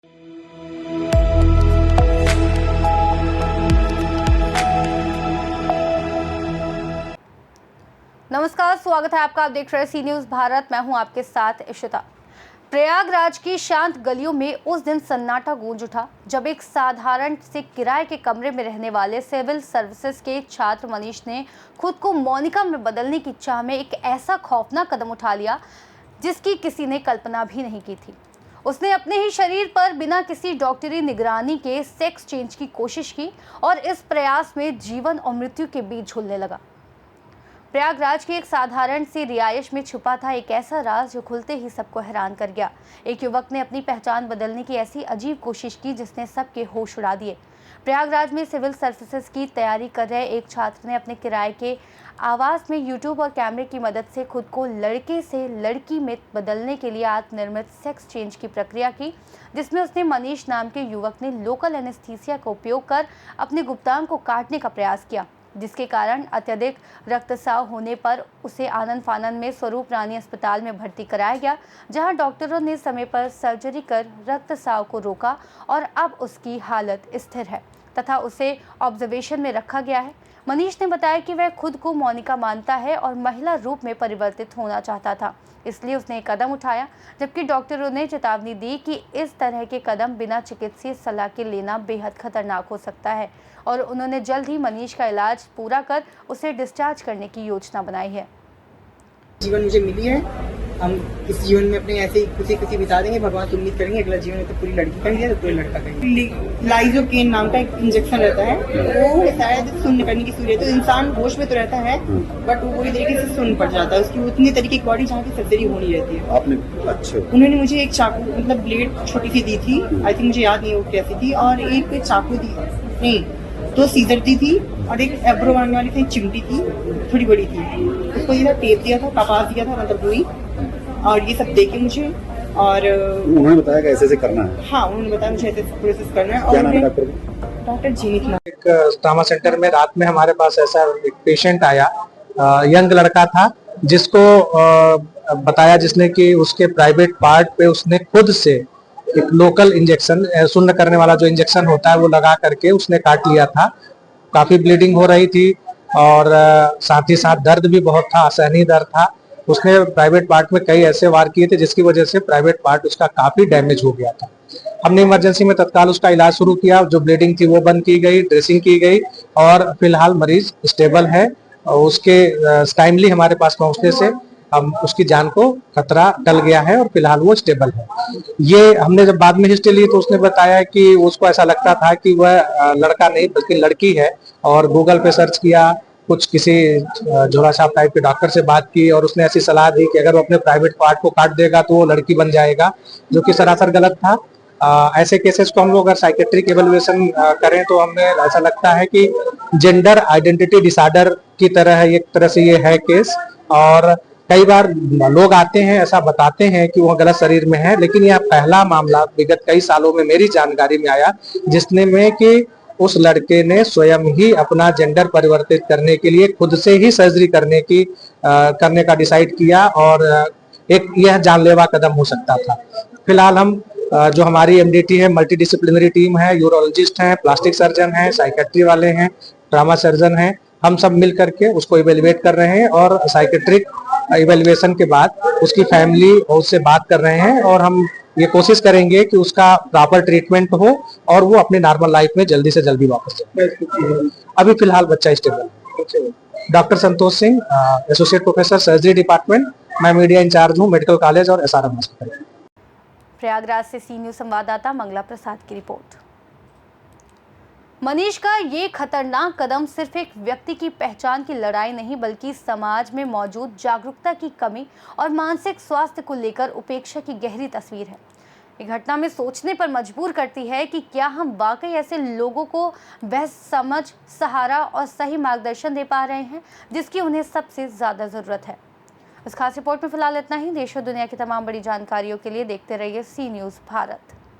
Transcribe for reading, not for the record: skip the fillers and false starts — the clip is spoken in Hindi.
नमस्कार, स्वागत है आपका। आप देख रहे हैं सी न्यूज़ भारत। मैं हूं आपके साथ इशिता। प्रयागराज की शांत गलियों में उस दिन सन्नाटा गूंज उठा जब एक साधारण से किराए के कमरे में रहने वाले सिविल सर्विसेज के छात्र मनीष ने खुद को मोनिका में बदलने की चाह में एक ऐसा खौफनाक कदम उठा लिया जिसकी किसी ने कल्पना भी नहीं की थी। उसने अपने ही शरीर पर बिना किसी डॉक्टरी निगरानी के सेक्स चेंज की कोशिश की और इस प्रयास में जीवन और मृत्यु के बीच झूलने लगा। प्रयागराज की एक साधारण सी रिहायश में छुपा था एक ऐसा राज जो खुलते ही सबको हैरान कर गया। एक युवक ने अपनी पहचान बदलने की ऐसी अजीब कोशिश की जिसने सबके होश उड़ा दिए। प्रयागराज में सिविल सर्विसेज की तैयारी कर रहे एक छात्र ने अपने किराए के आवास में यूट्यूब और कैमरे की मदद से खुद को लड़के से लड़की में बदलने के लिए आत्मनिर्मित सेक्स चेंज की प्रक्रिया की, जिसमें उसने मनीष नाम के युवक ने लोकल एनेस्थीसिया का उपयोग कर अपने गुप्तांग को काटने का प्रयास किया, जिसके कारण अत्यधिक रक्तस्राव होने पर उसे आनंद फानंद में स्वरूप रानी अस्पताल में भर्ती कराया गया, जहां डॉक्टरों ने समय पर सर्जरी कर रक्तस्राव को रोका और अब उसकी हालत स्थिर है तथा उसे ऑब्जर्वेशन में रखा गया है। मनीष ने बताया कि वह खुद को मोनिका मानता है और महिला रूप में परिवर्तित होना चाहता था, इसलिए उसने एक कदम उठाया, जबकि डॉक्टरों ने चेतावनी दी कि इस तरह के कदम बिना चिकित्सीय सलाह के लेना बेहद खतरनाक हो सकता है और उन्होंने जल्द ही मनीष का इलाज पूरा कर उसे डिस्चार्ज करने की योजना बनाई है। जीवन मुझे मिली है, हम इस जीवन में अपने ऐसे ही खुशी बिता देंगे। भगवान तो उम्मीद करेंगे अगला जीवन में तो पूरी लड़की करेंगे तो पूरी लड़का करेंगे। लाइजोकेन नाम का एक इंजेक्शन रहता है, वो शायद शून्य करने की सूर्य, तो इंसान होश में तो रहता है बट वो पूरी तरीके से शून्य पड़ जाता है। उसकी उतनी तरीके की बॉडी जहाँ की सर्जरी होनी रहती है। आपने अच्छा, उन्होंने मुझे एक चाकू मतलब ब्लेड छोटी सी दी थी, आई थिंक मुझे याद नहीं वो कैसी थी, और एक चाकू दी नहीं 2 सीजर दी थी और एक एब्रो मारने वाली थी, चिमटी थी थोड़ी बड़ी थी, उसको ये टेप दिया था, कपास दिया था मतलब हुई, और ये सब देके मुझे। और उन्होंने बताया कि ऐसे ऐसे करना है। हाँ, उन्होंने बताया मुझे ऐसे प्रोसेस करना है। क्या नाम है और डॉक्टर जीनित नाम। एक ट्रॉमा सेंटर में रात में हमारे पास ऐसा एक पेशेंट आया, यंग लड़का था, जिसको बताया जिसने कि उसके प्राइवेट पार्ट पे उसने खुद से एक लोकल इंजेक्शन, शून्य करने वाला जो इंजेक्शन होता है वो लगा करके उसने काट लिया था। काफी ब्लीडिंग हो रही थी और साथ ही साथ दर्द भी बहुत था, असहनीय दर्द था। उसने प्राइवेट पार्ट में कई ऐसे वार किए थे जिसकी वजह से प्राइवेट पार्ट उसका काफी डैमेज हो गया था। हमने इमरजेंसी में तत्काल उसका इलाज शुरू किया, जो ब्लीडिंग थी वो बंद की गई, ड्रेसिंग की गई और फिलहाल मरीज स्टेबल है। और उसके टाइमली हमारे पास पहुंचने से हम उसकी जान को खतरा टल गया है और फिलहाल वो स्टेबल है। ये हमने जब बाद में हिस्ट्री ली तो उसने बताया कि उसको ऐसा लगता था कि वह लड़का नहीं बल्कि लड़की है, और गूगल पे सर्च किया, कुछ किसी झोला छाप टाइप के डॉक्टर से बात की और उसने ऐसी सलाह दी कि अगर वो अपने प्राइवेट पार्ट को काट देगा तो वो लड़की बन जाएगा, जो कि सरासर गलत था। ऐसे केसेस को हम लोग अगर साइकेट्रिक एवेल्युएशन करें तो हमें ऐसा लगता है कि जेंडर आइडेंटिटी डिसऑर्डर की तरह एक तरह से ये है केस। और कई बार लोग आते हैं ऐसा बताते हैं कि वो गलत शरीर में है, लेकिन यह पहला मामला विगत कई सालों में मेरी जानकारी में आया जिसने में कि उस लड़के ने स्वयं ही अपना जेंडर परिवर्तित करने के लिए खुद से ही सर्जरी करने का डिसाइड किया, और एक यह जानलेवा कदम हो सकता था। फिलहाल हम जो हमारी एमडीटी है, मल्टी डिसिप्लिनरी टीम है, यूरोलॉजिस्ट हैं, प्लास्टिक सर्जन हैं, साइकेट्री वाले हैं, ट्रामा सर्जन हैं, हम सब मिल करके उसको इवेल्युएट कर रहे हैं और साइकेट्रिक इवेल्युएशन के बाद उसकी फैमिली और उससे बात कर रहे हैं और हम ये कोशिश करेंगे कि उसका प्रॉपर ट्रीटमेंट हो और वो अपनी नॉर्मल लाइफ में जल्दी से जल्दी वापस जाए। अभी फिलहाल बच्चा स्टेबल है। Doctor Santosh Singh, associate professor surgery department, मैं मीडिया इंचार्ज हूँ मेडिकल कॉलेज और एसआरएम हॉस्पिटल। प्रयागराज से सी न्यूज़ संवाददाता मंगला प्रसाद की रिपोर्ट। मनीष का ये खतरनाक कदम सिर्फ एक व्यक्ति की पहचान की लड़ाई नहीं बल्कि समाज में मौजूद जागरूकता की कमी और मानसिक स्वास्थ्य को लेकर उपेक्षा की गहरी तस्वीर है। ये घटना में सोचने पर मजबूर करती है कि क्या हम वाकई ऐसे लोगों को वह समझ, सहारा और सही मार्गदर्शन दे पा रहे हैं जिसकी उन्हें सबसे ज़्यादा ज़रूरत है। इस खास रिपोर्ट में फिलहाल इतना ही। देश और दुनिया की तमाम बड़ी जानकारियों के लिए देखते रहिए सी न्यूज़ भारत।